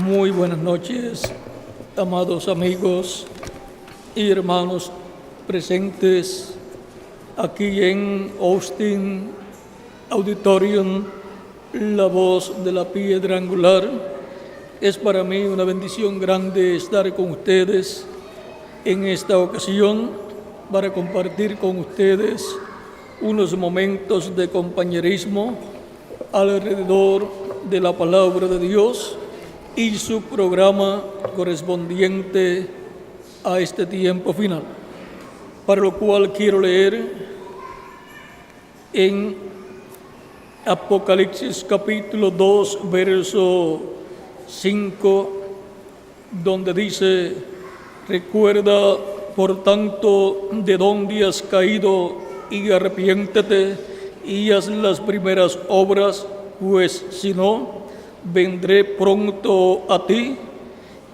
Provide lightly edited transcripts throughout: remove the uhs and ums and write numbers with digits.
Muy buenas noches, amados amigos y hermanos presentes aquí en Austin Auditorium, la voz de la piedra angular. Es para mí una bendición grande estar con ustedes en esta ocasión para compartir con ustedes unos momentos de compañerismo alrededor de la palabra de Dios y su programa correspondiente a este tiempo final, para lo cual quiero leer en Apocalipsis capítulo 2, verso 5, donde dice: recuerda, por tanto, de dónde has caído y arrepiéntete y haz las primeras obras, pues si no, vendré pronto a ti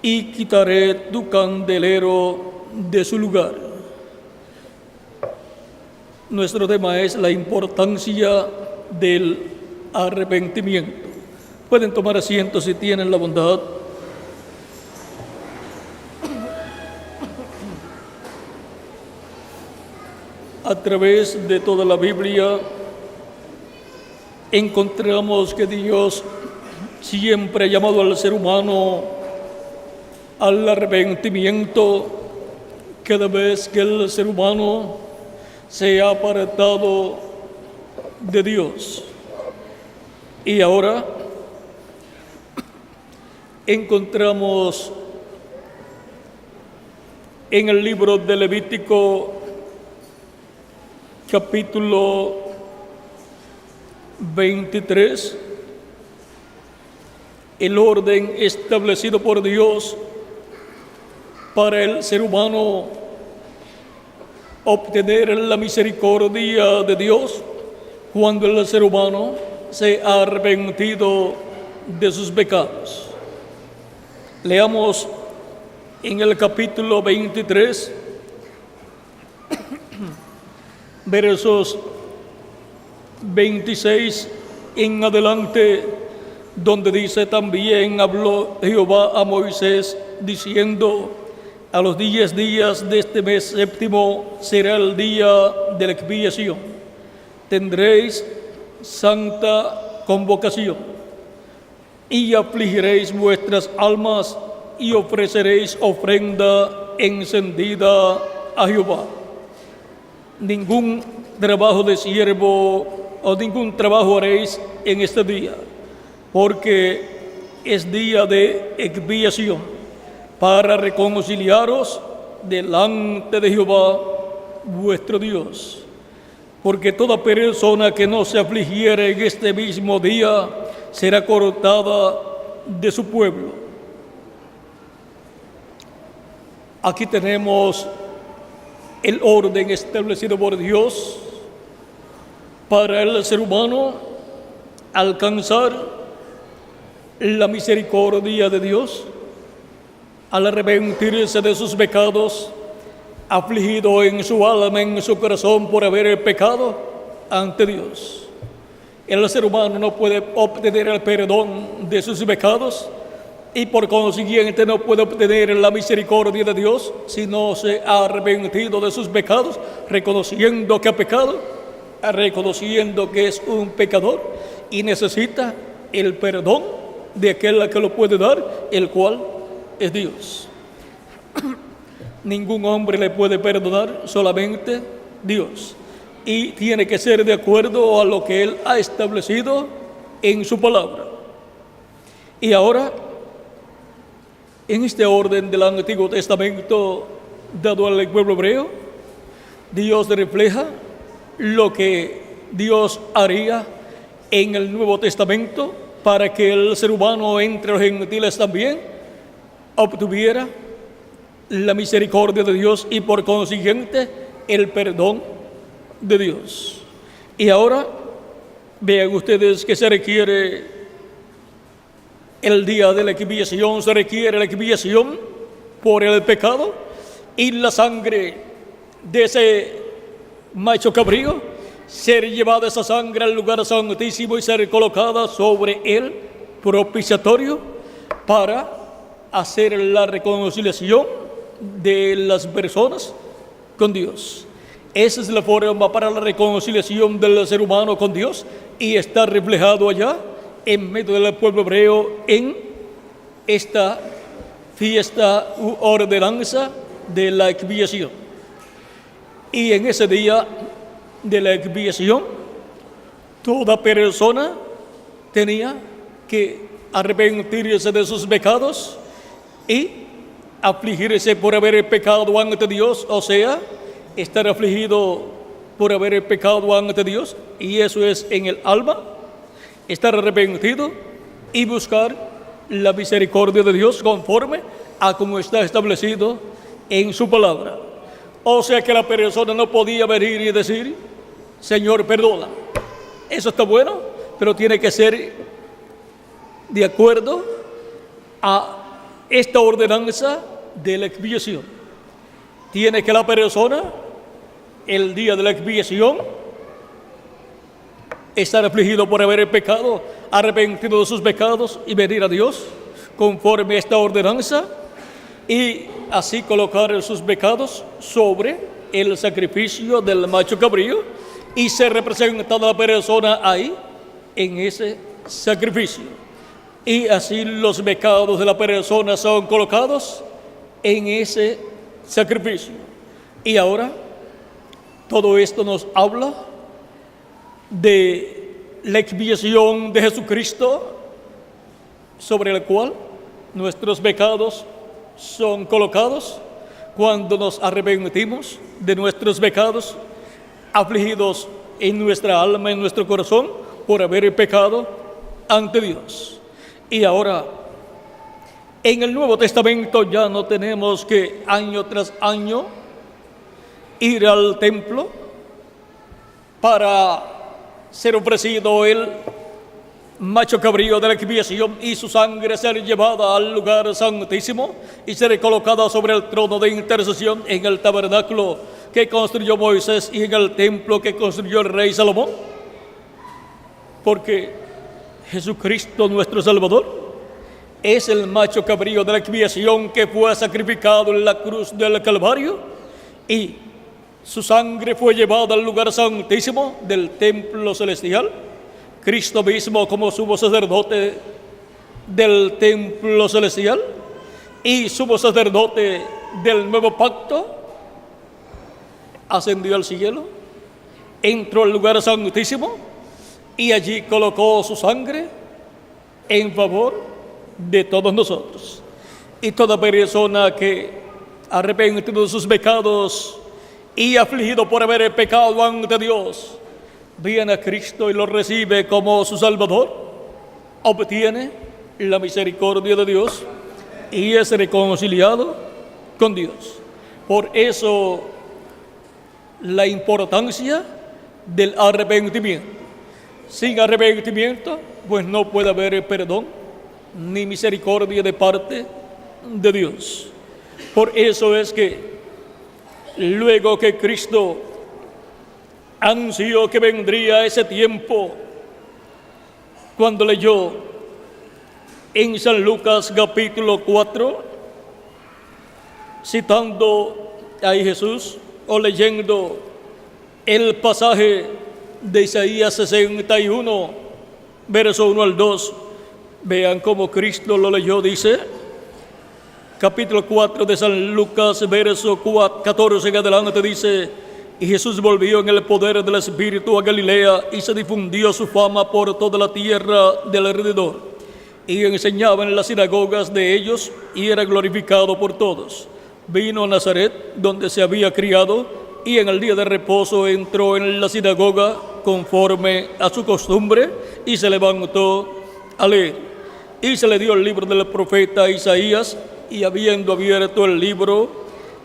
y quitaré tu candelero de su lugar. Nuestro tema es la importancia del arrepentimiento. Pueden tomar asiento si tienen la bondad. A través de toda la Biblia encontramos que Dios siempre ha llamado al ser humano al arrepentimiento cada vez que el ser humano se ha apartado de Dios. Y ahora encontramos en el libro de Levítico capítulo 23 el orden establecido por Dios para el ser humano obtener la misericordia de Dios cuando el ser humano se ha arrepentido de sus pecados. Leamos en el capítulo 23, versos 26 en adelante, donde dice: también habló Jehová a Moisés diciendo: a los 10 días de este mes séptimo será el día de la expiación. Tendréis santa convocación y afligiréis vuestras almas y ofreceréis ofrenda encendida a Jehová. Ningún trabajo de siervo o ningún trabajo haréis en este día, porque es día de expiación, para reconciliaros delante de Jehová vuestro Dios. Porque toda persona que no se afligiere en este mismo día será cortada de su pueblo. Aquí tenemos el orden establecido por Dios para el ser humano alcanzar la misericordia de Dios al arrepentirse de sus pecados, afligido en su alma, en su corazón por haber pecado ante Dios. El ser humano no puede obtener el perdón de sus pecados y por consiguiente no puede obtener la misericordia de Dios si no se ha arrepentido de sus pecados, reconociendo que ha pecado, reconociendo que es un pecador y necesita el perdón de aquel que lo puede dar, el cual es Dios. Ningún hombre le puede perdonar, solamente Dios. Y tiene que ser de acuerdo a lo que Él ha establecido en su palabra. Y ahora, en este orden del Antiguo Testamento dado al pueblo hebreo, Dios refleja lo que Dios haría en el Nuevo Testamento para que el ser humano entre los gentiles también obtuviera la misericordia de Dios y por consiguiente el perdón de Dios. Y ahora vean ustedes que se requiere el día de la expiación, se requiere la expiación por el pecado y la sangre de ese macho cabrío, ser llevada esa sangre al lugar santísimo y ser colocada sobre el propiciatorio para hacer la reconciliación de las personas con Dios. Esa es la forma para la reconciliación del ser humano con Dios y está reflejado allá en medio del pueblo hebreo en esta fiesta u ordenanza de la expiación. Y en ese día de la expiación, toda persona tenía que arrepentirse de sus pecados y afligirse por haber pecado ante Dios, o sea, estar afligido por haber pecado ante Dios, y eso es en el alma, estar arrepentido y buscar la misericordia de Dios conforme a como está establecido en su palabra. O sea que la persona no podía venir y decir, Señor, perdona. Eso está bueno, pero tiene que ser de acuerdo a esta ordenanza de la expiación. Tiene que la persona, el día de la expiación, estar afligido por haber pecado, arrepentido de sus pecados y venir a Dios conforme a esta ordenanza y así colocar sus pecados sobre el sacrificio del macho cabrío y ser representada la persona ahí en ese sacrificio. Y así los pecados de la persona son colocados en ese sacrificio. Y ahora todo esto nos habla de la expiación de Jesucristo, sobre la cual nuestros pecados son colocados cuando nos arrepentimos de nuestros pecados, afligidos en nuestra alma, en nuestro corazón, por haber pecado ante Dios. Y ahora, en el Nuevo Testamento ya no tenemos que año tras año ir al templo para ser ofrecido el macho cabrío de la expiación y su sangre ser llevada al lugar santísimo y ser colocada sobre el trono de intercesión en el tabernáculo que construyó Moisés y en el templo que construyó el rey Salomón. Porque Jesucristo, nuestro Salvador, es el macho cabrío de la expiación que fue sacrificado en la cruz del Calvario y su sangre fue llevada al lugar santísimo del templo celestial. Cristo mismo como sumo sacerdote del templo celestial y sumo sacerdote del nuevo pacto, ascendió al cielo, entró al lugar santísimo y allí colocó su sangre en favor de todos nosotros. Y toda persona que arrepentido de sus pecados y afligido por haber pecado ante Dios, viene a Cristo y lo recibe como su Salvador, obtiene la misericordia de Dios y es reconciliado con Dios. Por eso la importancia del arrepentimiento. Sin arrepentimiento, pues no puede haber perdón ni misericordia de parte de Dios. Por eso es que luego que Cristo anunció que vendría ese tiempo, cuando leyó en San Lucas capítulo 4, citando ahí Jesús o leyendo el pasaje de Isaías 61, verso 1 al 2, vean cómo Cristo lo leyó. Dice, capítulo 4 de San Lucas, verso 14 en adelante, dice: y Jesús volvió en el poder del Espíritu a Galilea y se difundió su fama por toda la tierra del alrededor. Y enseñaba en las sinagogas de ellos y era glorificado por todos. Vino a Nazaret, donde se había criado, y en el día de reposo entró en la sinagoga conforme a su costumbre y se levantó a leer. Y se le dio el libro del profeta Isaías, y habiendo abierto el libro,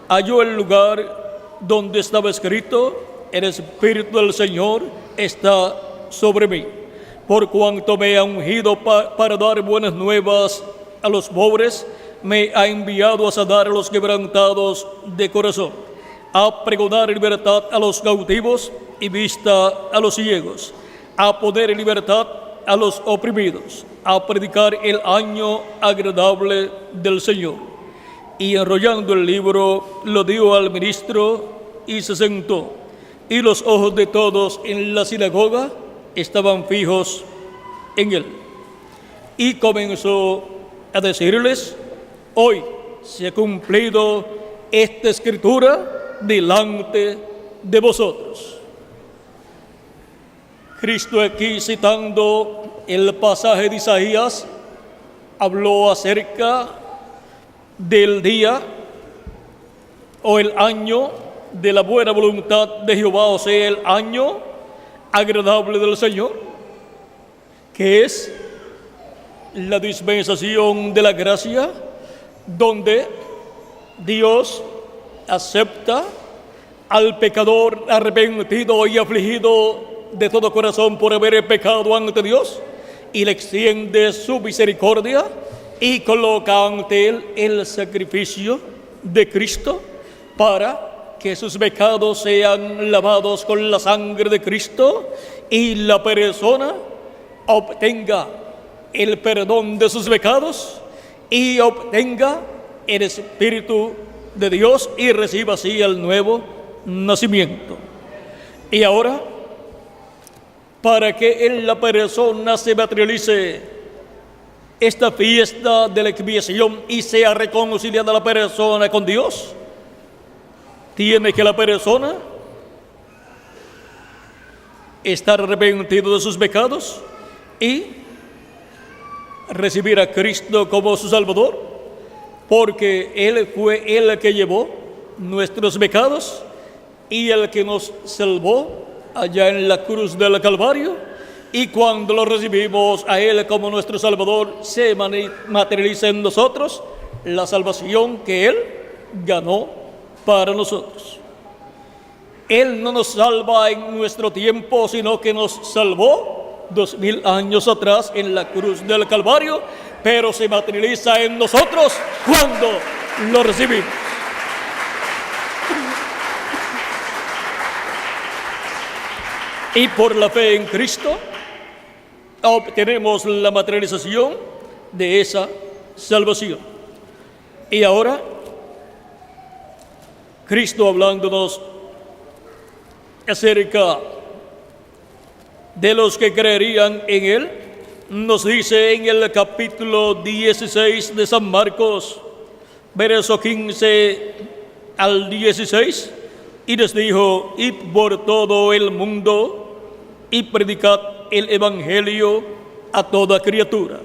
halló el lugar donde estaba escrito: el Espíritu del Señor está sobre mí, por cuanto me ha ungido para dar buenas nuevas a los pobres, me ha enviado a sanar a los quebrantados de corazón, a pregonar libertad a los cautivos y vista a los ciegos, a poner en libertad a los oprimidos, a predicar el año agradable del Señor. Y enrollando el libro, lo dio al ministro y se sentó. Y los ojos de todos en la sinagoga estaban fijos en él. Y comenzó a decirles: hoy se ha cumplido esta escritura delante de vosotros. Cristo, aquí citando el pasaje de Isaías, habló acerca del día o el año de la buena voluntad de Jehová, o sea, el año agradable del Señor, que es la dispensación de la gracia, donde Dios acepta al pecador arrepentido y afligido de todo corazón por haber pecado ante Dios, y le extiende su misericordia y coloca ante él el sacrificio de Cristo para que sus pecados sean lavados con la sangre de Cristo y la persona obtenga el perdón de sus pecados y obtenga el Espíritu de Dios y reciba así el nuevo nacimiento. Y ahora, para que en la persona se materialice esta fiesta de la expiación y sea reconciliada la persona con Dios, tiene que la persona estar arrepentido de sus pecados y recibir a Cristo como su Salvador, porque Él fue el que llevó nuestros pecados y el que nos salvó allá en la cruz del Calvario, y cuando lo recibimos a Él como nuestro Salvador, se materializa en nosotros la salvación que Él ganó para nosotros. Él no nos salva en nuestro tiempo, sino que nos salvó 2000 años atrás en la cruz del Calvario, pero se materializa en nosotros cuando lo recibimos. Y por la fe en Cristo obtenemos la materialización de esa salvación. Y ahora, Cristo, hablándonos acerca de los que creerían en Él, nos dice en el capítulo 16 de San Marcos, verso 15 al 16, y les dijo: id por todo el mundo y predicad el evangelio a toda criatura.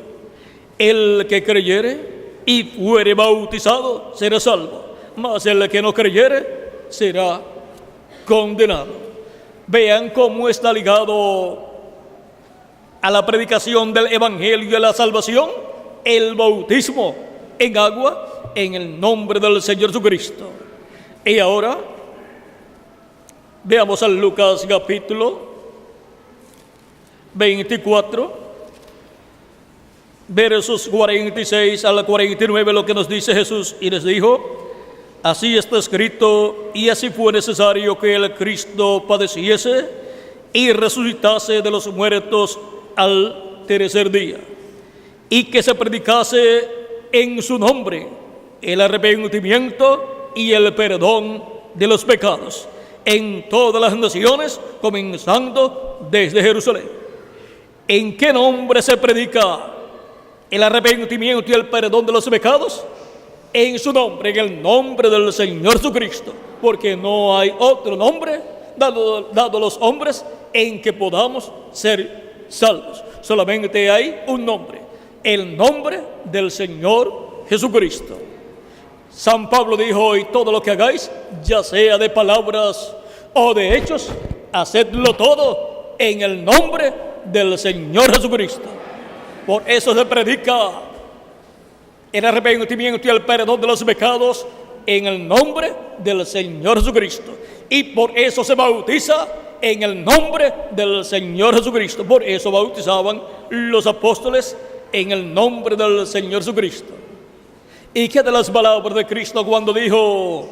El que creyere y fuere bautizado será salvo, mas el que no creyere será condenado. Vean cómo está ligado a la predicación del evangelio y a la salvación el bautismo en agua en el nombre del Señor Jesucristo. Y ahora veamos a Lucas capítulo 24, versos 46 al 49, lo que nos dice Jesús. Y les dijo: así está escrito, y así fue necesario que el Cristo padeciese y resucitase de los muertos al tercer día, y que se predicase en su nombre el arrepentimiento y el perdón de los pecados en todas las naciones, comenzando desde Jerusalén. ¿En qué nombre se predica el arrepentimiento y el perdón de los pecados? En su nombre, en el nombre del Señor Jesucristo, porque no hay otro nombre dado a los hombres en que podamos ser salvos. Solamente hay un nombre, el nombre del Señor Jesucristo. San Pablo dijo: y todo lo que hagáis, ya sea de palabras o de hechos, hacedlo todo en el nombre del Señor Jesucristo. Por eso se predica el arrepentimiento y el perdón de los pecados en el nombre del Señor Jesucristo. Y por eso se bautiza en el nombre del Señor Jesucristo. Por eso bautizaban los apóstoles en el nombre del Señor Jesucristo. ¿Y qué de las palabras de Cristo cuando dijo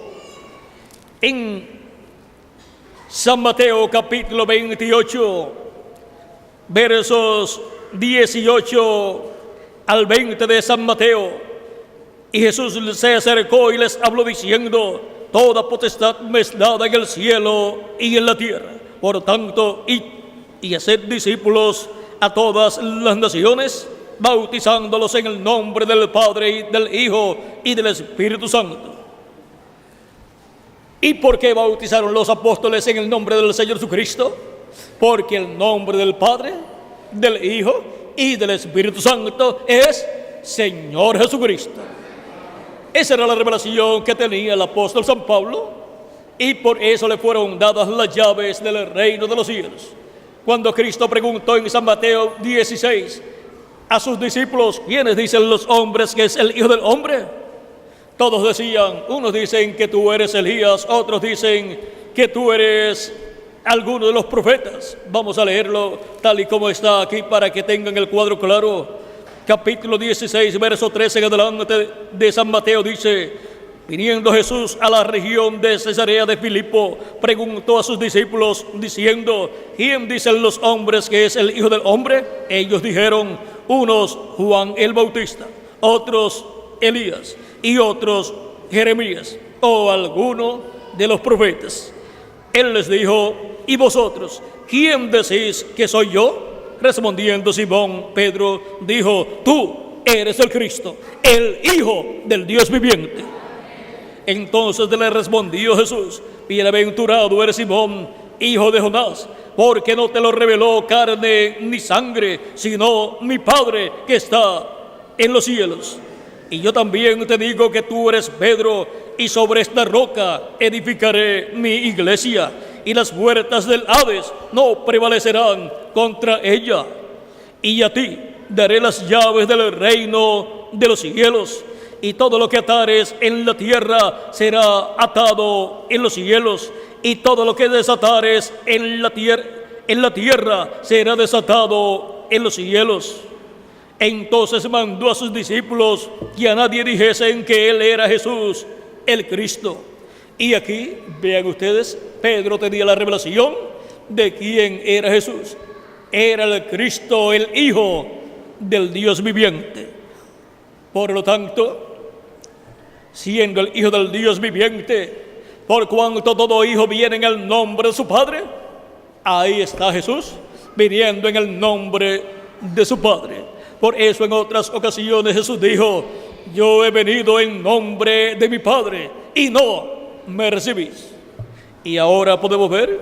en San Mateo capítulo 28, versos 18 al 20 de San Mateo. Y Jesús se acercó y les habló diciendo: toda potestad me es dada en el cielo y en la tierra. Por tanto, id y haced discípulos a todas las naciones, bautizándolos en el nombre del Padre y del Hijo y del Espíritu Santo. ¿Y por qué bautizaron los apóstoles en el nombre del Señor Jesucristo? Porque el nombre del Padre, del Hijo y del Espíritu Santo es Señor Jesucristo. Esa era la revelación que tenía el apóstol San Pablo, y por eso le fueron dadas las llaves del reino de los cielos. Cuando Cristo preguntó en San Mateo 16 a sus discípulos: ¿quiénes dicen los hombres que es el Hijo del Hombre? Todos decían, unos dicen que tú eres Elías, otros dicen que tú eres alguno de los profetas. Vamos a leerlo tal y como está aquí para que tengan el cuadro claro. Capítulo 16, verso 13 en adelante de San Mateo dice: viniendo Jesús a la región de Cesarea de Filipo, preguntó a sus discípulos diciendo: ¿quién dicen los hombres que es el Hijo del Hombre? Ellos dijeron, unos Juan el Bautista, otros Elías y otros Jeremías o alguno de los profetas. Él les dijo: ¿y vosotros quién decís que soy yo? Respondiendo Simón Pedro dijo: tú eres el Cristo, el Hijo del Dios viviente. Entonces le respondió Jesús: bienaventurado eres Simón, hijo de Jonás, porque no te lo reveló carne ni sangre, sino mi Padre que está en los cielos. Y yo también te digo que tú eres Pedro, y sobre esta roca edificaré mi iglesia, y las puertas del Hades no prevalecerán contra ella. Y a ti daré las llaves del reino de los cielos, y todo lo que atares en la tierra será atado en los cielos, y todo lo que desatares en la tierra será desatado en los cielos. Entonces mandó a sus discípulos que a nadie dijesen que él era Jesús, el Cristo. Y aquí, vean ustedes, Pedro tenía la revelación de quién era Jesús. Era el Cristo, el Hijo del Dios viviente. Por lo tanto, siendo el Hijo del Dios viviente, por cuanto todo hijo viene en el nombre de su Padre, ahí está Jesús, viniendo en el nombre de su Padre. Por eso en otras ocasiones Jesús dijo: yo he venido en nombre de mi Padre y no me recibís. Y ahora podemos ver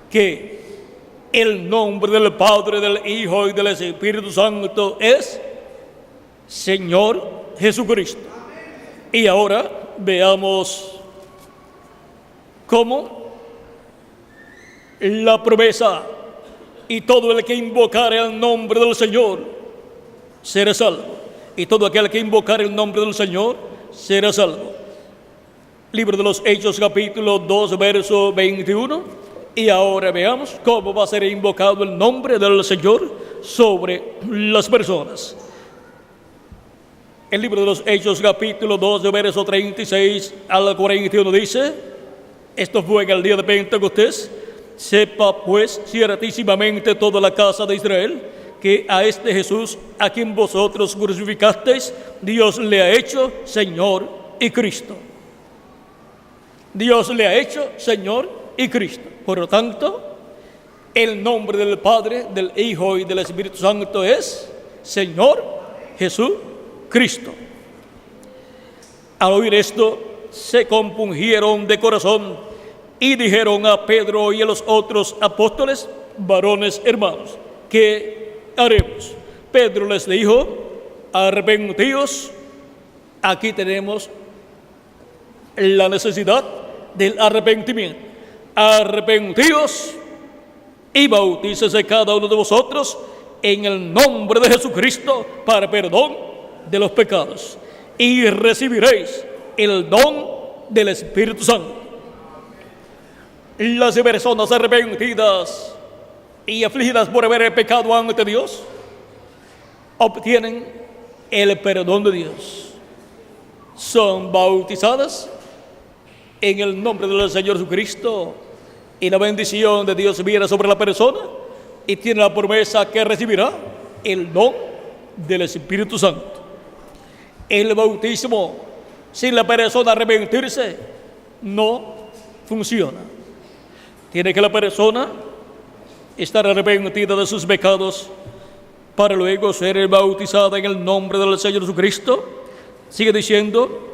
que el nombre del Padre, del Hijo y del Espíritu Santo es Señor Jesucristo. Y ahora veamos cómo la promesa: y todo el que invocare el nombre del Señor será salvo. Y todo aquel que invocare el nombre del Señor será salvo. Libro de los Hechos, capítulo 2, verso 21. Y ahora veamos cómo va a ser invocado el nombre del Señor sobre las personas. El libro de los Hechos, capítulo 2, verso 36 al 41 dice: esto fue en el día de Pentecostés. Sepa pues ciertísimamente toda la casa de Israel que a este Jesús, a quien vosotros crucificasteis, Dios le ha hecho Señor y Cristo. Dios le ha hecho Señor y Cristo. Por lo tanto, el nombre del Padre, del Hijo y del Espíritu Santo es Señor Jesús Cristo. Al oír esto, se compungieron de corazón y dijeron a Pedro y a los otros apóstoles: varones hermanos, ¿qué haremos? Pedro les dijo: arrepentíos. Aquí tenemos la necesidad del arrepentimiento. Arrepentíos y bautícese cada uno de vosotros en el nombre de Jesucristo para perdón de los pecados, y recibiréis el don del Espíritu Santo. Las personas arrepentidas y afligidas por haber pecado ante Dios obtienen el perdón de Dios. Son bautizadas en el nombre del Señor Jesucristo, y la bendición de Dios viene sobre la persona y tiene la promesa que recibirá el don del Espíritu Santo. El bautismo sin la persona arrepentirse no funciona. Tiene que la persona estar arrepentida de sus pecados para luego ser bautizada en el nombre del Señor Jesucristo. Sigue diciendo: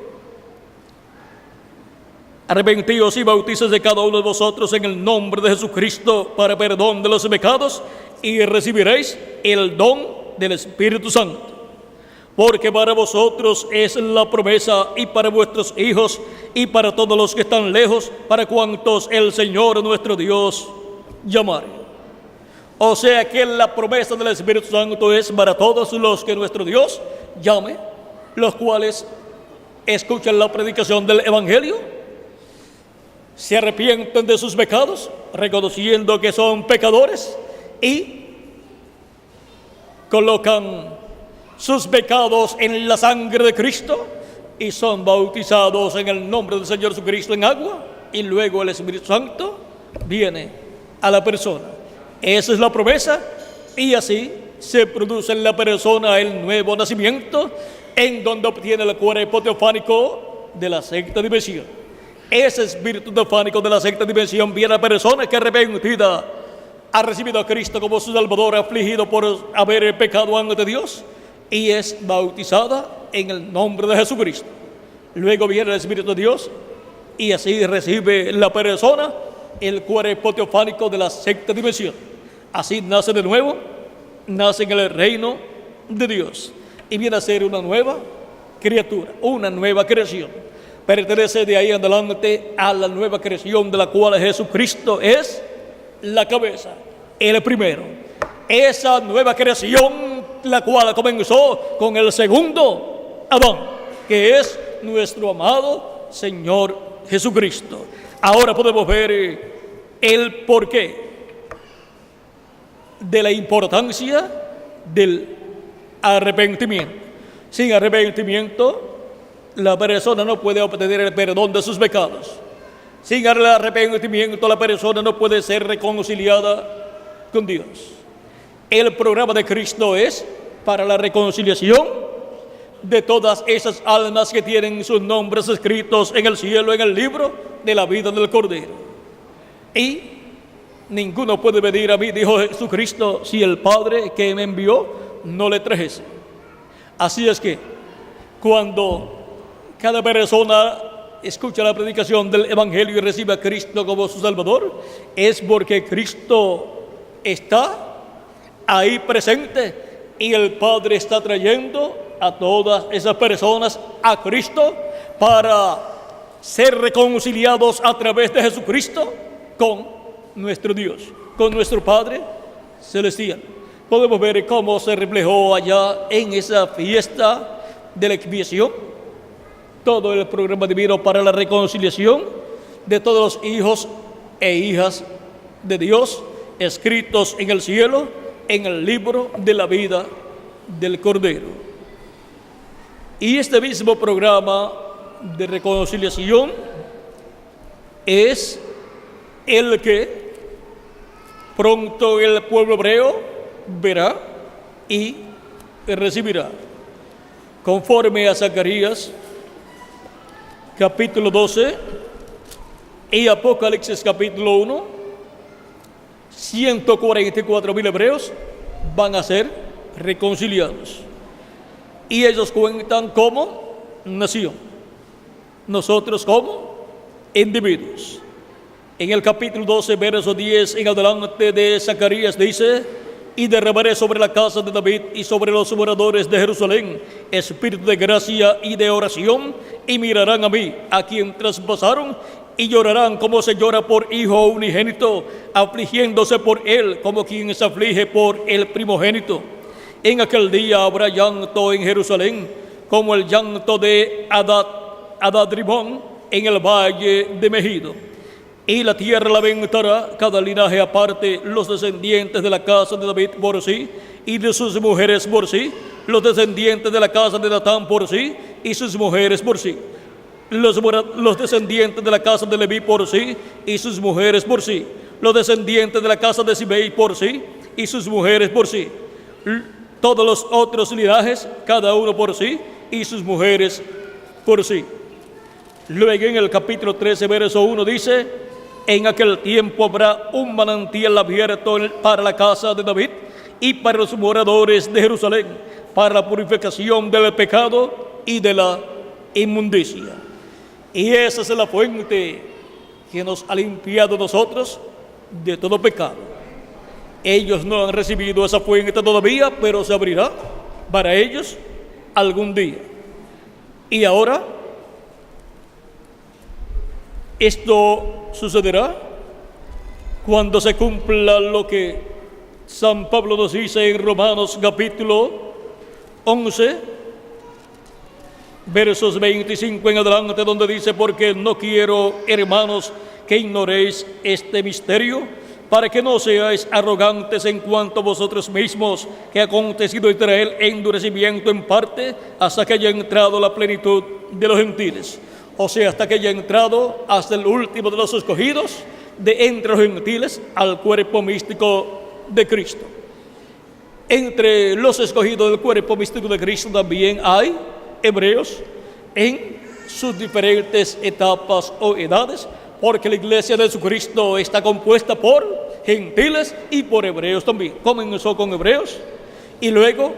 arrepentíos y bautizaos de cada uno de vosotros en el nombre de Jesucristo para perdón de los pecados, y recibiréis el don del Espíritu Santo. Porque para vosotros es la promesa, y para vuestros hijos, y para todos los que están lejos, para cuantos el Señor nuestro Dios llamare. O sea que la promesa del Espíritu Santo es para todos los que nuestro Dios llame, los cuales escuchan la predicación del Evangelio, se arrepienten de sus pecados, reconociendo que son pecadores, y colocan sus pecados en la sangre de Cristo y son bautizados en el nombre del Señor Jesucristo en agua, y luego el Espíritu Santo viene a la persona. Esa es la promesa, y así se produce en la persona el nuevo nacimiento, en donde obtiene el cuerpo teofánico de la sexta dimensión. Ese espíritu teofánico de la sexta dimensión viene a la persona que arrepentida ha recibido a Cristo como su Salvador, afligido por haber pecado ante Dios, y es bautizada en el nombre de Jesucristo. Luego viene el Espíritu de Dios, y así recibe la persona el cuerpo teofánico de la sexta dimensión. Así nace de nuevo, nace en el reino de Dios, y viene a ser una nueva criatura, una nueva creación. Pertenece de ahí en adelante a la nueva creación, de la cual Jesucristo es la cabeza, el primero. Esa nueva creación, la cual comenzó con el segundo Adán, que es nuestro amado Señor Jesucristo. Ahora podemos ver el porqué de la importancia del arrepentimiento. Sin arrepentimiento, la persona no puede obtener el perdón de sus pecados. Sin el arrepentimiento, la persona no puede ser reconciliada con Dios. El programa de Cristo es para la reconciliación de todas esas almas que tienen sus nombres escritos en el cielo, en el libro de la vida del Cordero. Y ninguno puede venir a mí, dijo Jesucristo, si el Padre que me envió no le trajese. Así es que cuando cada persona escucha la predicación del Evangelio y recibe a Cristo como su Salvador, es porque Cristo está ahí presente, y el Padre está trayendo a todas esas personas a Cristo para ser reconciliados a través de Jesucristo con nuestro Dios, con nuestro Padre celestial. Podemos ver cómo se reflejó allá en esa fiesta de la expiación todo el programa divino para la reconciliación de todos los hijos e hijas de Dios, escritos en el cielo, en el libro de la vida del Cordero. Y este mismo programa de reconciliación es el que pronto el pueblo hebreo verá y recibirá. Conforme a Zacarías capítulo 12 y Apocalipsis capítulo 1, 144,000 hebreos van a ser reconciliados. Y ellos cuentan como nación, nosotros como individuos. En el capítulo 12, verso 10 en adelante de Zacarías dice: y derramaré sobre la casa de David y sobre los moradores de Jerusalén espíritu de gracia y de oración, y mirarán a mí, a quien traspasaron, y llorarán como se llora por hijo unigénito, afligiéndose por él como quien se aflige por el primogénito. En aquel día habrá llanto en Jerusalén, como el llanto de Adad-Rimón en el valle de Megido. Y la tierra lamentará, cada linaje aparte, los descendientes de la casa de David por sí, y de sus mujeres por sí, los descendientes de la casa de Natán por sí, y sus mujeres por sí, los descendientes de la casa de Leví por sí, y sus mujeres por sí, los descendientes de la casa de Simei por sí, y sus mujeres por sí, todos los otros linajes, cada uno por sí, y sus mujeres por sí. Luego en el capítulo 13, verso 1 dice: en aquel tiempo habrá un manantial abierto para la casa de David y para los moradores de Jerusalén, para la purificación del pecado y de la inmundicia. Y esa es la fuente que nos ha limpiado nosotros de todo pecado. Ellos no han recibido esa fuente todavía, pero se abrirá para ellos algún día. Y ahora, esto sucederá cuando se cumpla lo que San Pablo nos dice en Romanos capítulo 11, versos 25 en adelante, donde dice: porque no quiero, hermanos, que ignoréis este misterio, para que no seáis arrogantes en cuanto a vosotros mismos, que ha acontecido entre él endurecimiento en parte, hasta que haya entrado la plenitud de los gentiles. O sea, hasta que haya entrado hasta el último de los escogidos de entre los gentiles al cuerpo místico de Cristo. Entre los escogidos del cuerpo místico de Cristo también hay hebreos en sus diferentes etapas o edades, porque la iglesia de Jesucristo está compuesta por gentiles y por hebreos también. Comenzó con hebreos y luego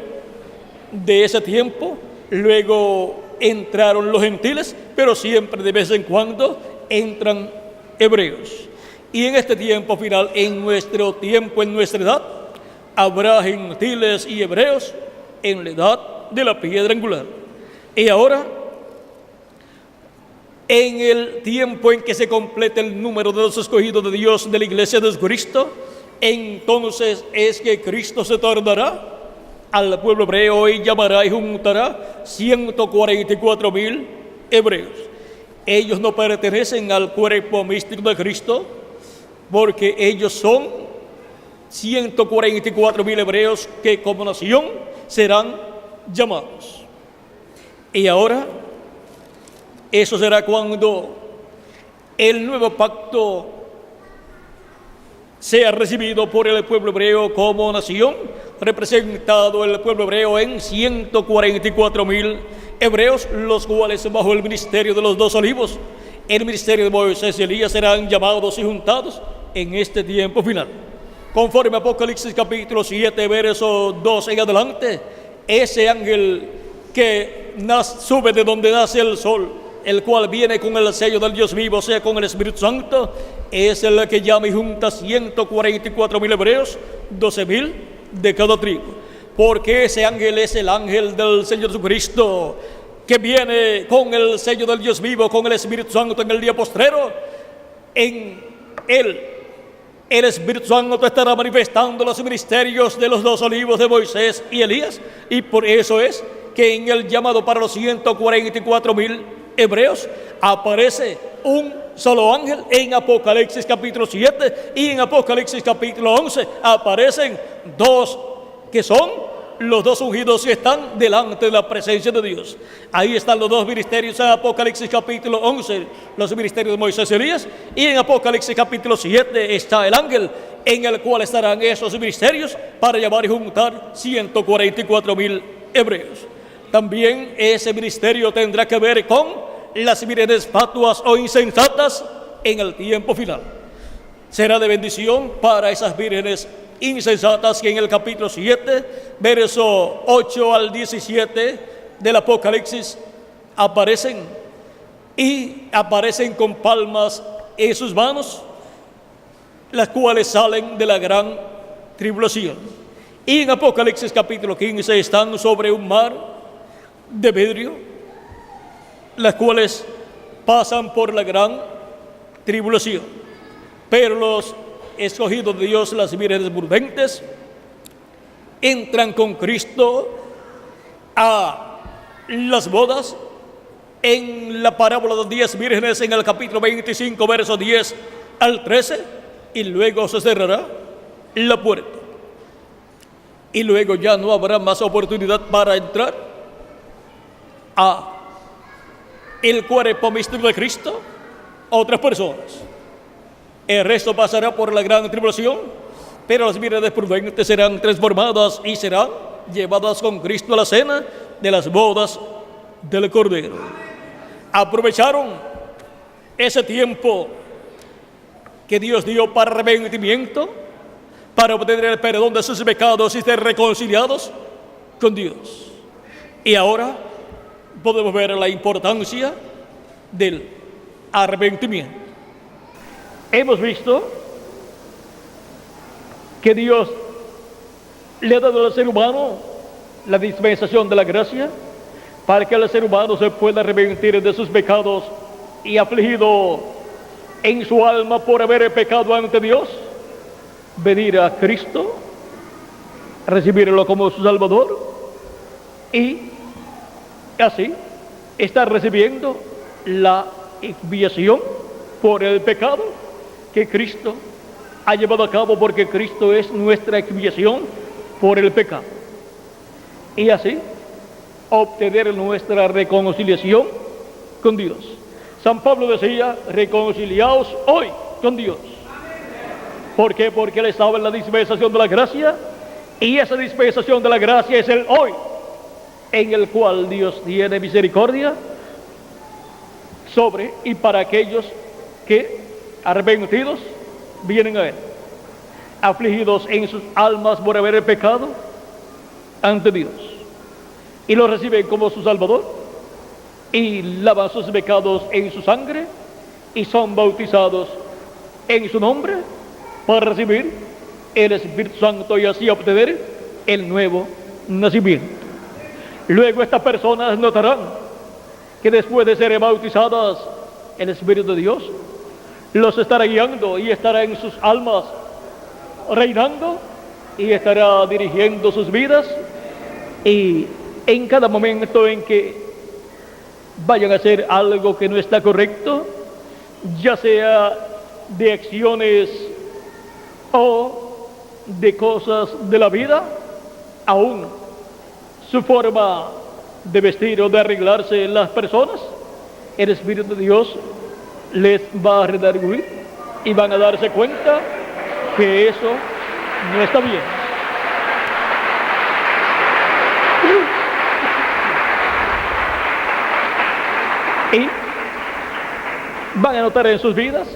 de ese tiempo, luego entraron los gentiles, pero siempre de vez en cuando entran hebreos. Y en este tiempo final, en nuestro tiempo, en nuestra edad, habrá gentiles y hebreos en la edad de la piedra angular. Y ahora, en el tiempo en que se complete el número de los escogidos de Dios de la iglesia de Cristo, entonces es que Cristo se tornará al pueblo hebreo y llamará y juntará 144,000 hebreos. Ellos no pertenecen al cuerpo místico de Cristo, porque ellos son 144,000 hebreos que como nación serán llamados. Y ahora, eso será cuando el nuevo pacto sea recibido por el pueblo hebreo como nación, representado el pueblo hebreo en 144,000 hebreos, los cuales bajo el ministerio de los dos olivos, el ministerio de Moisés y Elías, serán llamados y juntados en este tiempo final. Conforme a Apocalipsis capítulo 7, verso 2 en adelante, ese ángel que sube de donde nace el sol, el cual viene con el sello del Dios vivo, o sea, con el Espíritu Santo, es el que llama y junta 144,000 hebreos, 12,000 de cada tribu. Porque ese ángel es el ángel del Señor Jesucristo, que viene con el sello del Dios vivo, con el Espíritu Santo en el día postrero. En él, el Espíritu Santo estará manifestando los ministerios de los dos olivos de Moisés y Elías, y por eso es que en el llamado para los 144,000 hebreos aparece un solo ángel. En Apocalipsis capítulo 7 y en Apocalipsis capítulo 11 aparecen dos, que son los dos ungidos que están delante de la presencia de Dios. Ahí están los dos ministerios en Apocalipsis capítulo 11, los ministerios de Moisés y Elías, y en Apocalipsis capítulo 7 está el ángel en el cual estarán esos ministerios para llamar y juntar 144,000 hebreos. También ese ministerio tendrá que ver con las vírgenes fatuas o insensatas en el tiempo final. Será de bendición para esas vírgenes insensatas que en el capítulo 7, verso 8 al 17 del Apocalipsis aparecen, y aparecen con palmas en sus manos, las cuales salen de la gran tribulación. Y en Apocalipsis capítulo 15 están sobre un mar de vidrio, las cuales pasan por la gran tribulación. Pero los escogidos de Dios, las vírgenes prudentes, entran con Cristo a las bodas. En la parábola de los 10 vírgenes, en el capítulo 25, versos 10 al 13, y luego se cerrará la puerta. Y luego ya no habrá más oportunidad para entrar a el cuerpo místico de Cristo otras personas. El resto pasará por la gran tribulación, pero las vírgenes prudentes serán transformadas y serán llevadas con Cristo a la cena de las bodas del Cordero. Aprovecharon ese tiempo que Dios dio para arrepentimiento, para obtener el perdón de sus pecados y ser reconciliados con Dios. Y ahora podemos ver la importancia del arrepentimiento. Hemos visto que Dios le ha dado al ser humano la dispensación de la gracia para que el ser humano se pueda arrepentir de sus pecados y afligido en su alma por haber pecado ante Dios, venir a Cristo, recibirlo como su Salvador y así estar recibiendo la expiación por el pecado que Cristo ha llevado a cabo, porque Cristo es nuestra expiación por el pecado. Y así obtener nuestra reconciliación con Dios. San Pablo decía: reconciliaos hoy con Dios. ¿Por qué? Porque él estaba en la dispensación de la gracia, y esa dispensación de la gracia es el hoy, en el cual Dios tiene misericordia sobre y para aquellos que, arrepentidos, vienen a él, afligidos en sus almas por haber pecado ante Dios, y lo reciben como su Salvador, y lavan sus pecados en su sangre, y son bautizados en su nombre para recibir el Espíritu Santo y así obtener el nuevo nacimiento. Luego estas personas notarán que después de ser bautizadas, el Espíritu de Dios los estará guiando y estará en sus almas reinando y estará dirigiendo sus vidas, y en cada momento en que vayan a hacer algo que no está correcto, ya sea de acciones o de cosas de la vida, aún su forma de vestir o de arreglarse las personas, el Espíritu de Dios les va a redarguir y van a darse cuenta que eso no está bien. Y van a notar en sus vidas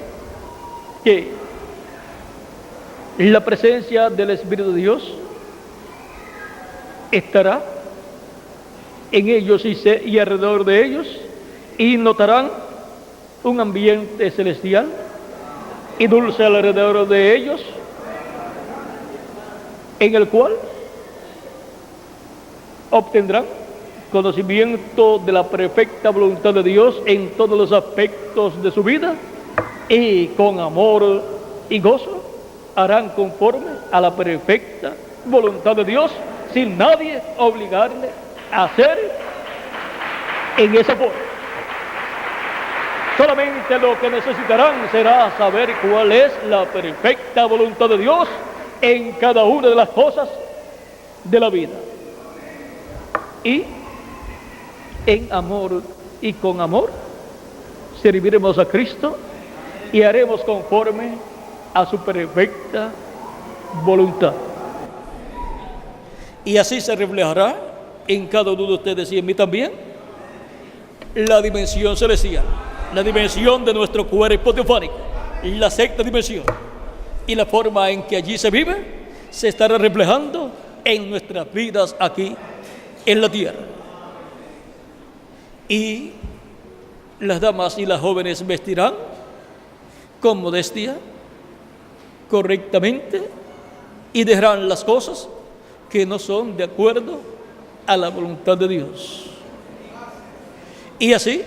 que la presencia del Espíritu de Dios estará en ellos y alrededor de ellos, y notarán un ambiente celestial y dulce alrededor de ellos, en el cual obtendrán conocimiento de la perfecta voluntad de Dios en todos los aspectos de su vida, y con amor y gozo harán conforme a la perfecta voluntad de Dios, sin nadie obligarle a hacer en esa forma. Solamente lo que necesitarán será saber cuál es la perfecta voluntad de Dios en cada una de las cosas de la vida. Y en amor y con amor serviremos a Cristo y haremos conforme a su perfecta voluntad. Y así se reflejará en cada uno de ustedes y en mí también la dimensión celestial, la dimensión de nuestro cuerpo teofánico, la sexta dimensión, y la forma en que allí se vive se estará reflejando en nuestras vidas aquí en la tierra. Y las damas y las jóvenes vestirán con modestia, correctamente, y dejarán las cosas que no son de acuerdo a la voluntad de Dios. Y así,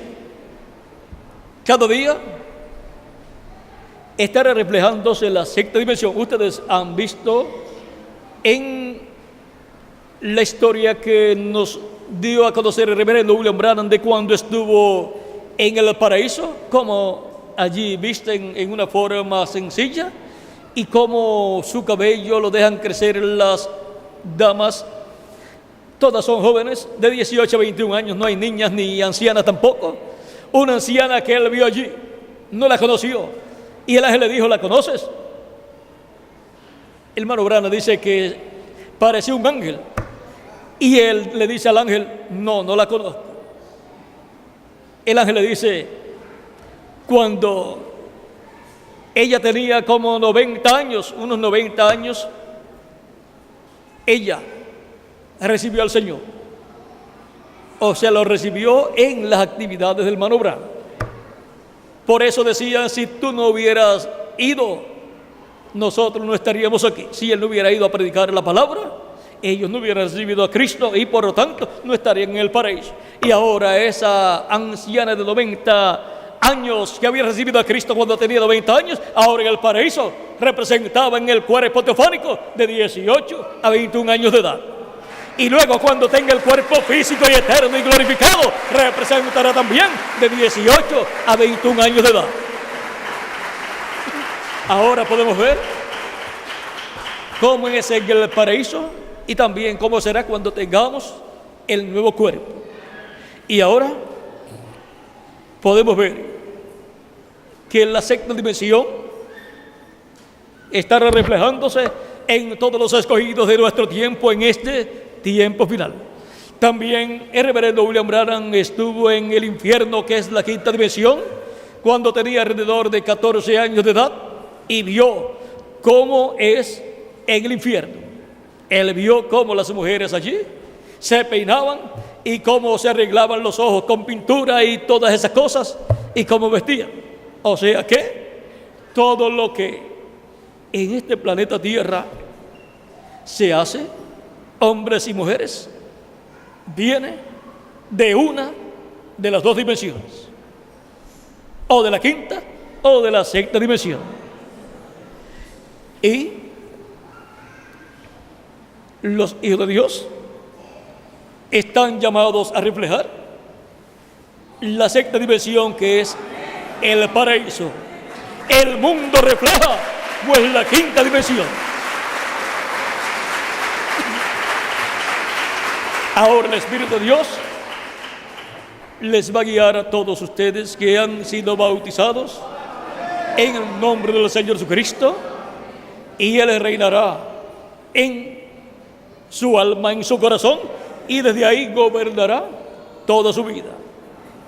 cada día estará reflejándose la sexta dimensión. Ustedes han visto en la historia que nos dio a conocer el reverendo William Branham de cuando estuvo en el paraíso, como allí visten en una forma sencilla, y como su cabello lo dejan crecer las damas. Todas son jóvenes de 18 a 21 años, no hay niñas ni ancianas tampoco. Una anciana que él vio allí no la conoció, y el ángel le dijo: ¿la conoces? El hermano Branham dice que parecía un ángel, Y él le dice al ángel, no la conozco. El ángel le dice, cuando ella tenía como 90 años, unos 90 años, ella recibió al Señor. O sea, lo recibió en las actividades del hermano Branham. Por eso decían, si tú no hubieras ido, nosotros no estaríamos aquí. Si él no hubiera ido a predicar la palabra, ellos no hubieran recibido a Cristo y por lo tanto no estarían en el paraíso. Y ahora esa anciana de 90 años que había recibido a Cristo cuando tenía 90 años, ahora en el paraíso representaba en el cuerpo teofánico de 18 a 21 años de edad. Y luego cuando tenga el cuerpo físico y eterno y glorificado, representará también de 18 a 21 años de edad. Ahora podemos ver cómo es en el paraíso y también cómo será cuando tengamos el nuevo cuerpo. Y ahora podemos ver que la sexta dimensión estará reflejándose en todos los escogidos de nuestro tiempo en este tiempo final. También el reverendo William Branham estuvo en el infierno, que es la quinta dimensión, cuando tenía alrededor de 14 años de edad y vio cómo es en el infierno. Él vio cómo las mujeres allí se peinaban y cómo se arreglaban los ojos con pintura y todas esas cosas y cómo vestían. O sea que todo lo que en este planeta Tierra se hace, hombres y mujeres, viene de una de las dos dimensiones, o de la quinta o de la sexta dimensión. Y los hijos de Dios están llamados a reflejar la sexta dimensión, que es el paraíso. El mundo refleja pues la quinta dimensión. Ahora el Espíritu de Dios les va a guiar a todos ustedes que han sido bautizados en el nombre del Señor Jesucristo, y Él reinará en su alma, en su corazón, y desde ahí gobernará toda su vida.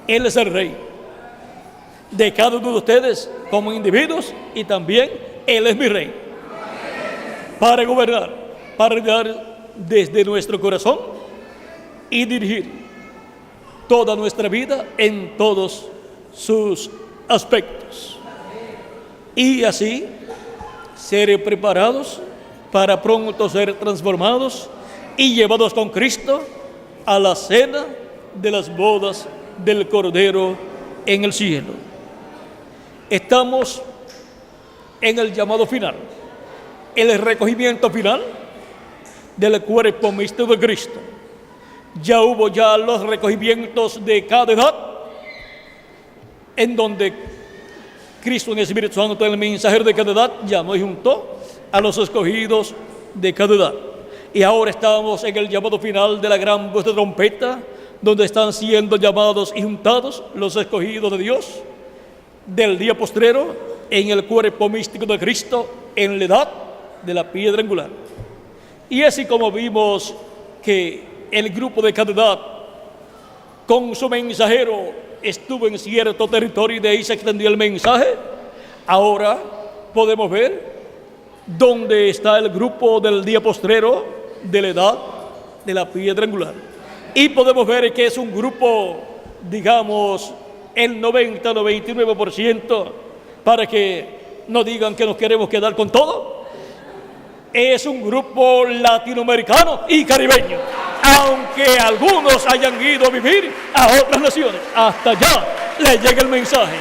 Él es el Rey de cada uno de ustedes como individuos, y también Él es mi Rey para gobernar, para reinar desde nuestro corazón y dirigir toda nuestra vida en todos sus aspectos, y así ser preparados para pronto ser transformados y llevados con Cristo a la cena de las bodas del Cordero en el cielo. Estamos en el llamado final, el recogimiento final del cuerpo místico de Cristo. Ya hubo los recogimientos de cada edad, en donde Cristo en el Espíritu Santo, el mensajero de cada edad, llamó y juntó a los escogidos de cada edad. Y ahora estamos en el llamado final de la gran voz de trompeta, donde están siendo llamados y juntados los escogidos de Dios del día postrero en el cuerpo místico de Cristo, en la edad de la piedra angular. Y así como vimos que el grupo de cada edad con su mensajero estuvo en cierto territorio y de ahí se extendió el mensaje, ahora podemos ver dónde está el grupo del día postrero de la edad de la piedra angular. Y podemos ver que es un grupo, digamos, el 90-99%, para que no digan que nos queremos quedar con todo. Es un grupo latinoamericano y caribeño, aunque algunos hayan ido a vivir a otras naciones. Hasta allá les llega el mensaje.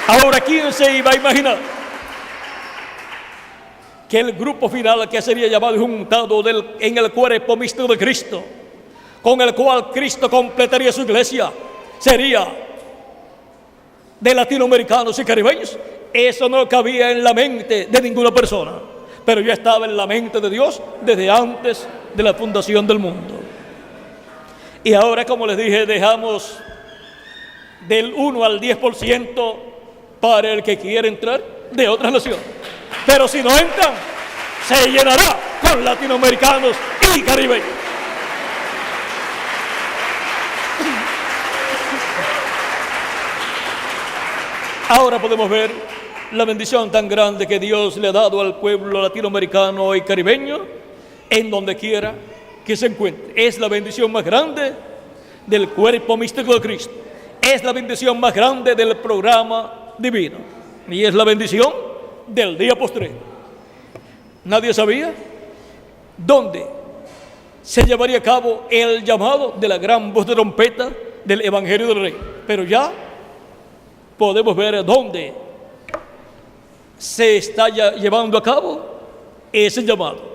Ahora, ¿quién se iba a imaginar que el grupo final, que sería llamado y juntado en el cuerpo místico de Cristo, con el cual Cristo completaría su iglesia, sería de latinoamericanos y caribeños? Eso no cabía en la mente de ninguna persona, pero ya estaba en la mente de Dios desde antes de la fundación del mundo. Y ahora, como les dije, dejamos del 1 al 10% para el que quiere entrar de otras naciones. Pero si no entran, se llenará con latinoamericanos y caribeños. Ahora podemos ver la bendición tan grande que Dios le ha dado al pueblo latinoamericano y caribeño en donde quiera que se encuentre. Es la bendición más grande del cuerpo místico de Cristo. Es la bendición más grande del programa divino. Y es la bendición del día postrero. Nadie sabía dónde se llevaría a cabo el llamado de la gran voz de trompeta del Evangelio del Rey. Pero ya podemos ver dónde se está llevando a cabo ese llamado.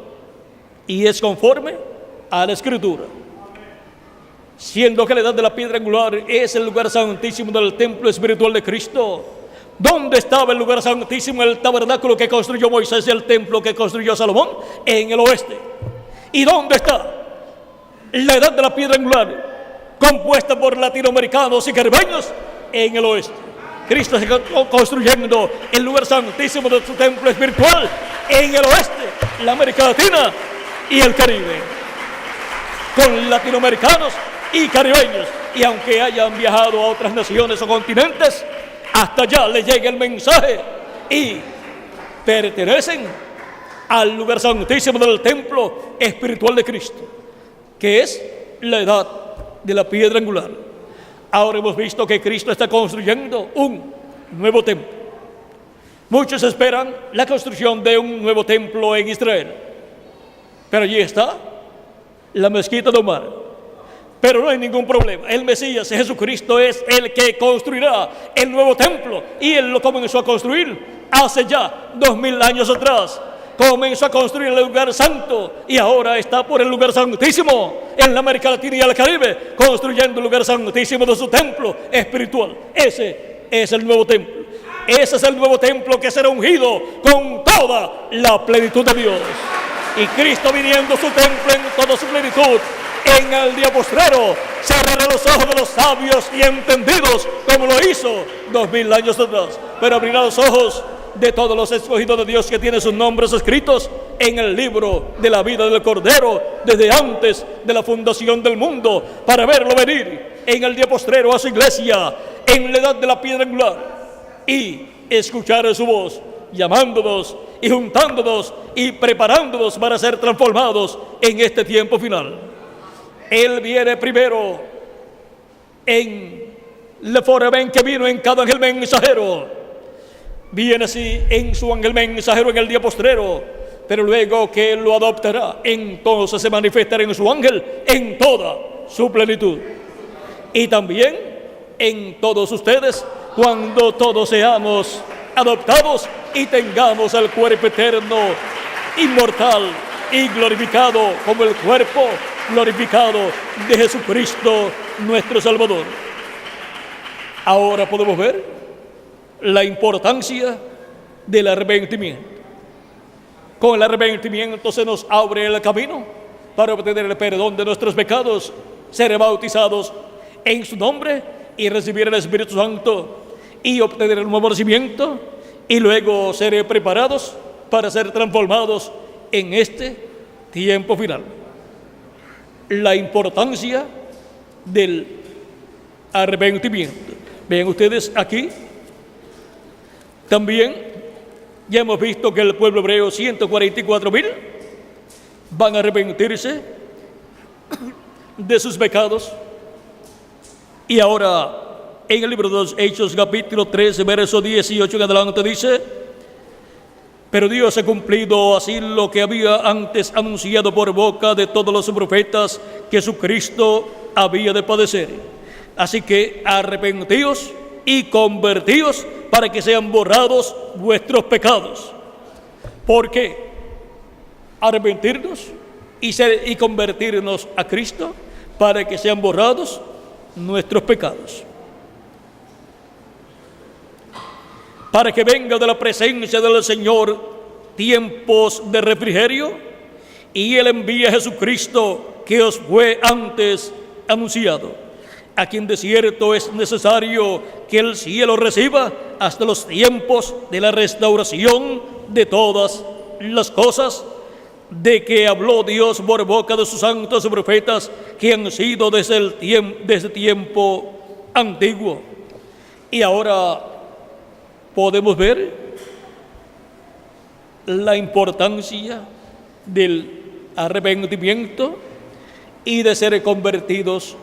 Y es conforme a la Escritura. Siendo que la edad de la piedra angular es el lugar santísimo del templo espiritual de Cristo. ¿Dónde estaba el lugar santísimo, el tabernáculo que construyó Moisés y el templo que construyó Salomón? En el oeste. ¿Y dónde está la edad de la piedra angular compuesta por latinoamericanos y caribeños? En el oeste. Cristo está construyendo el lugar santísimo de su templo espiritual en el oeste, la América Latina y el Caribe, con latinoamericanos y caribeños. Y aunque hayan viajado a otras naciones o continentes, hasta allá les llega el mensaje y pertenecen al lugar santísimo del templo espiritual de Cristo, que es la edad de la piedra angular. Ahora hemos visto que Cristo está construyendo un nuevo templo. Muchos esperan la construcción de un nuevo templo en Israel, pero allí está la mezquita de Omar. Pero no hay ningún problema. El Mesías, Jesucristo, es el que construirá el nuevo templo. Y Él lo comenzó a construir hace ya 2000 años atrás. Comenzó a construir el lugar santo y ahora está por el lugar santísimo en la América Latina y el Caribe, construyendo el lugar santísimo de su templo espiritual. Ese es el nuevo templo. Ese es el nuevo templo que será ungido con toda la plenitud de Dios. Y Cristo, viniendo a su templo en toda su plenitud, en el día postrero cerrará los ojos de los sabios y entendidos, como lo hizo 2000 años atrás, pero abrirá los ojos de todos los escogidos de Dios que tienen sus nombres escritos en el libro de la vida del Cordero desde antes de la fundación del mundo, para verlo venir en el día postrero a su iglesia en la edad de la piedra angular y escuchar su voz llamándonos y juntándonos y preparándonos para ser transformados en este tiempo final. Él viene primero en la forma en que vino en cada ángel mensajero. Viene así en su ángel mensajero en el día postrero, pero luego que Él lo adoptará, entonces se manifestará en su ángel en toda su plenitud. Y también en todos ustedes, cuando todos seamos adoptados y tengamos el cuerpo eterno, inmortal y glorificado como el cuerpo glorificado de Jesucristo nuestro Salvador. Ahora podemos ver la importancia del arrepentimiento. Con el arrepentimiento se nos abre el camino para obtener el perdón de nuestros pecados, ser bautizados en su nombre y recibir el Espíritu Santo y obtener el nuevo nacimiento, y luego ser preparados para ser transformados en este tiempo final. La importancia del arrepentimiento. Vean ustedes aquí, también ya hemos visto que el pueblo hebreo, 144,000, van a arrepentirse de sus pecados. Y ahora, en el libro de los Hechos, capítulo 13, verso 18 en adelante, dice: pero Dios ha cumplido así lo que había antes anunciado por boca de todos los profetas, que Jesucristo había de padecer. Así que arrepentíos y convertíos para que sean borrados vuestros pecados. ¿Por qué? Arrepentirnos y convertirnos a Cristo para que sean borrados nuestros pecados. Para que venga de la presencia del Señor tiempos de refrigerio, y Él envía a Jesucristo que os fue antes anunciado, a quien de cierto es necesario que el cielo reciba hasta los tiempos de la restauración de todas las cosas, de que habló Dios por boca de sus santos profetas que han sido desde tiempo antiguo. Y ahora podemos ver la importancia del arrepentimiento y de ser convertidos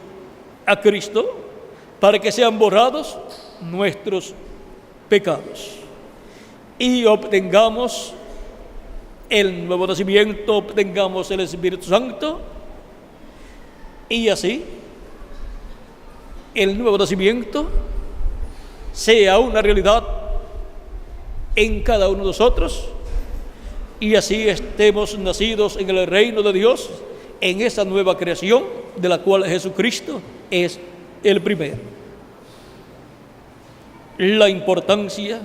a Cristo para que sean borrados nuestros pecados y obtengamos el nuevo nacimiento, obtengamos el Espíritu Santo, y así el nuevo nacimiento sea una realidad en cada uno de nosotros, y así estemos nacidos en el reino de Dios, en esa nueva creación de la cual Jesucristo es el primero. La importancia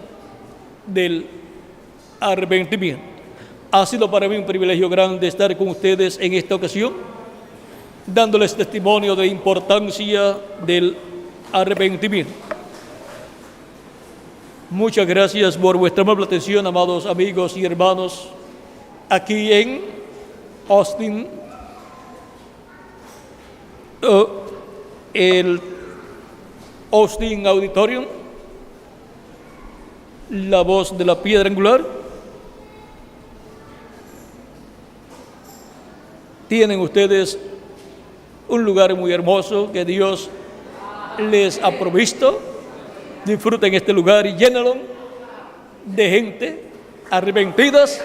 del arrepentimiento. Ha sido para mí un privilegio grande estar con ustedes en esta ocasión, dándoles testimonio de importancia del arrepentimiento. Muchas gracias por vuestra amable atención, amados amigos y hermanos, aquí en Austin, el Austin Auditorium, la voz de la piedra angular. Tienen ustedes un lugar muy hermoso que Dios les ha provisto. Disfruten este lugar y llénalo de gente arrepentidas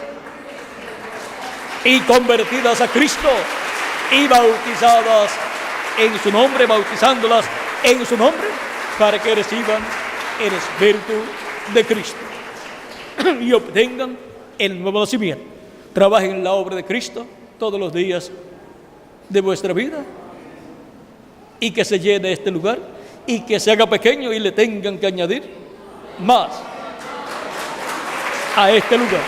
y convertidas a Cristo y bautizadas en su nombre, bautizándolas en su nombre, para que reciban el Espíritu de Cristo y obtengan el nuevo nacimiento. Trabajen en la obra de Cristo todos los días de vuestra vida, y que se llene este lugar y que se haga pequeño y le tengan que añadir más a este lugar.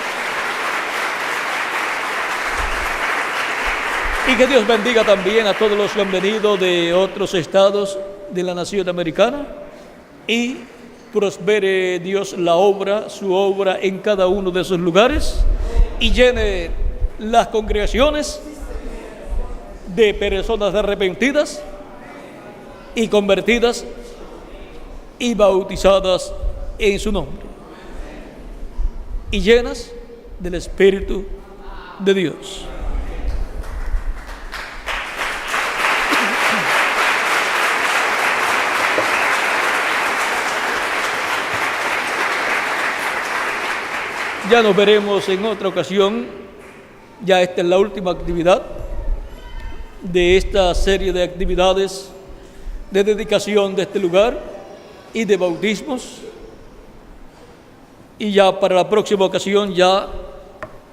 Y que Dios bendiga también a todos los que han venido de otros estados de la nación americana, y prospere Dios la obra, su obra en cada uno de esos lugares, y llene las congregaciones de personas arrepentidas y convertidas y bautizadas en su nombre, y llenas del Espíritu de Dios. Ya nos veremos en otra ocasión. Ya esta es la última actividad de esta serie de actividades de dedicación de este lugar y de bautismos. Y ya para la próxima ocasión ya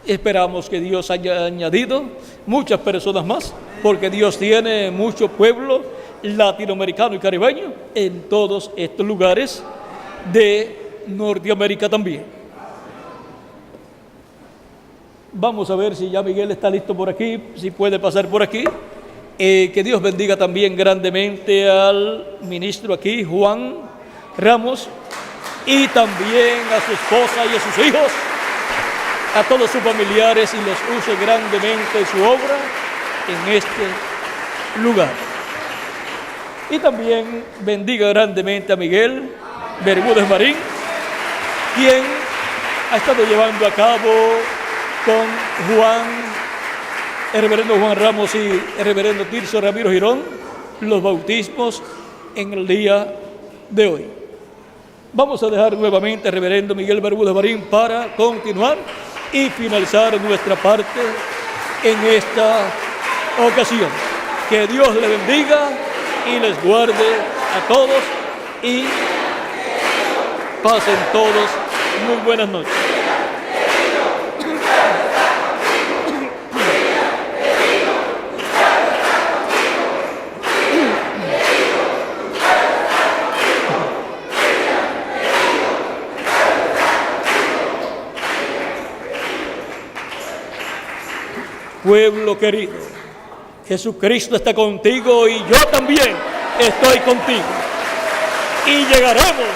esperamos que Dios haya añadido muchas personas más, porque Dios tiene mucho pueblo latinoamericano y caribeño en todos estos lugares de Norteamérica también. Vamos a ver si ya Miguel está listo por aquí, si puede pasar por aquí. Que Dios bendiga también grandemente al ministro aquí, Juan Ramos, y también a su esposa y a sus hijos, a todos sus familiares, y los use grandemente en su obra en este lugar. Y también bendiga grandemente a Miguel Bermúdez Marín, quien ha estado llevando a cabo con el reverendo Juan Ramos y el reverendo Tirso Ramiro Girón los bautismos en el día de hoy. Vamos a dejar nuevamente al reverendo Miguel Bermúdez Marín para continuar y finalizar nuestra parte en esta ocasión. Que Dios le bendiga y les guarde a todos, y pasen todos muy buenas noches. Pueblo querido, Jesucristo está contigo y yo también. estoy contigo. Y llegaremos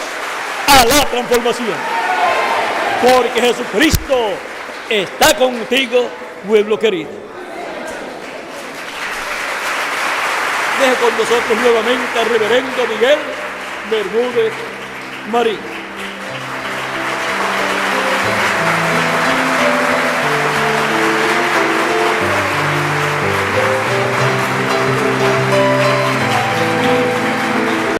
a la transformación. Porque Jesucristo está contigo, pueblo querido. Deje con nosotros nuevamente al reverendo Miguel Bermúdez Marín.